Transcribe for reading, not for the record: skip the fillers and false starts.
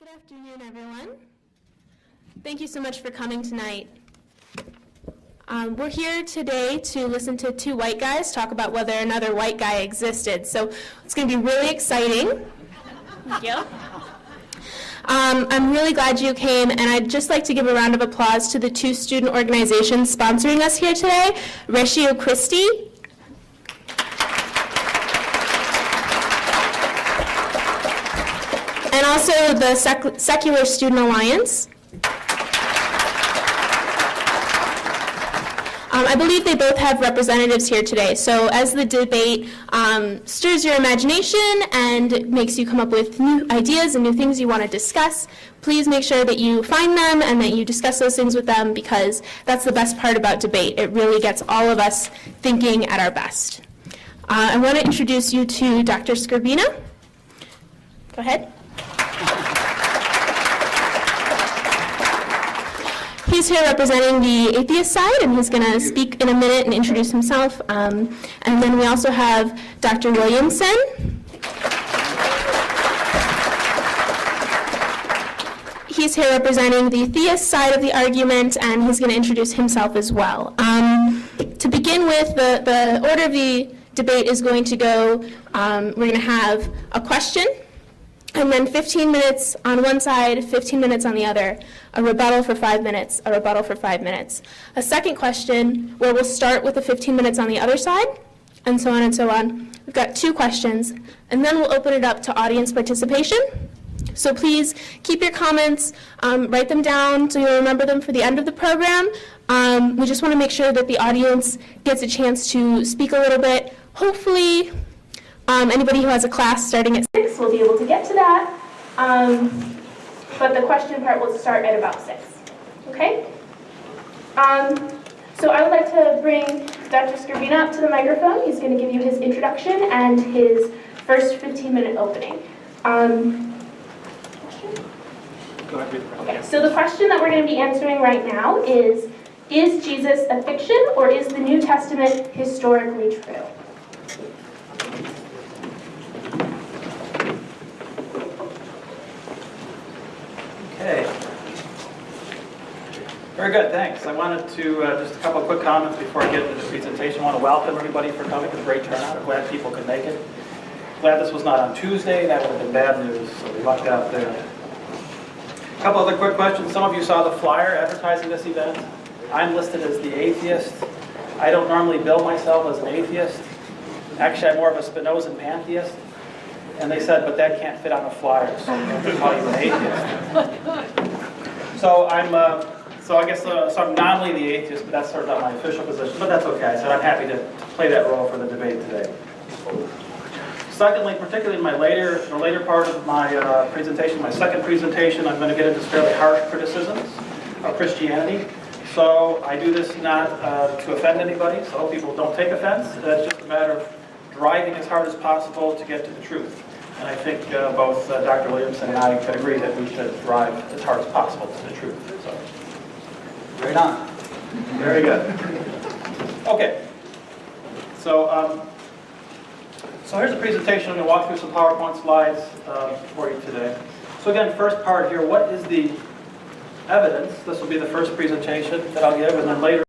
Good afternoon, everyone. Thank you so much for coming tonight. We're here today to listen to two white guys talk about whether another white guy existed. So it's going to be really exciting. Thank you. I'm really glad you came, and I'd just like to give a round of applause to the two student organizations sponsoring us here today, Ratio Christi and also the Secular Student Alliance. I believe they both have representatives here today. So as the debate stirs your imagination and makes you come up with new ideas and new things you want to discuss, please make sure that you find them and that you discuss those things with them, because that's the best part about debate. It really gets all of us thinking at our best. I want to introduce you to Dr. Skrbina. Go ahead. He's here representing the atheist side, and he's going to speak in a minute and introduce himself. And then we also have Dr. Williamson. He's here representing the theist side of the argument, and he's going to introduce himself as well. To begin with, the order of the debate is going to go, we're going to have a question, and then 15 minutes on one side, 15 minutes on the other, a rebuttal for 5 minutes, a rebuttal for 5 minutes. A second question where we'll start with the 15 minutes on the other side, and so on and so on. We've got two questions, and then we'll open it up to audience participation. So please keep your comments, write them down so you'll remember them for the end of the program. We just want to make sure that the audience gets a chance to speak a little bit. Hopefully, anybody who has a class starting at 6 will be able to get to that, but the question part will start at about 6, okay? So I would like to bring Dr. Skrbina up to the microphone. He's going to give you his introduction and his first 15-minute opening. Okay, so the question that we're going to be answering right now is Jesus a fiction, or is the New Testament historically true? Okay. Very good, thanks. I wanted to, just a couple of quick comments before I get into the presentation. I want to welcome everybody for coming. It's a great turnout. I'm glad people could make it. Glad this was not on Tuesday. That would have been bad news, so we lucked out there. A couple other quick questions. Some of you saw the flyer advertising this event. I'm listed as the atheist. I don't normally bill myself as an atheist. Actually, I'm more of a Spinozan pantheist. And they said, but that can't fit on the flyer, so we have to call you an atheist. So I guess so I'm nominally the atheist, but that's sort of not my official position. But that's okay. I said I'm happy to play that role for the debate today. Secondly, particularly in the later part of my presentation, my second presentation, I'm going to get into fairly harsh criticisms of Christianity. So I do this not to offend anybody, so I hope people don't take offense. It's just a matter of driving as hard as possible to get to the truth. And I think both Dr. Williamson and I could agree that we should drive as hard as possible to the truth. So, right on. Very good. Okay. So here's a presentation. I'm going to walk through some PowerPoint slides for you today. So again, first part here, what is the evidence? This will be the first presentation that I'll give, and then later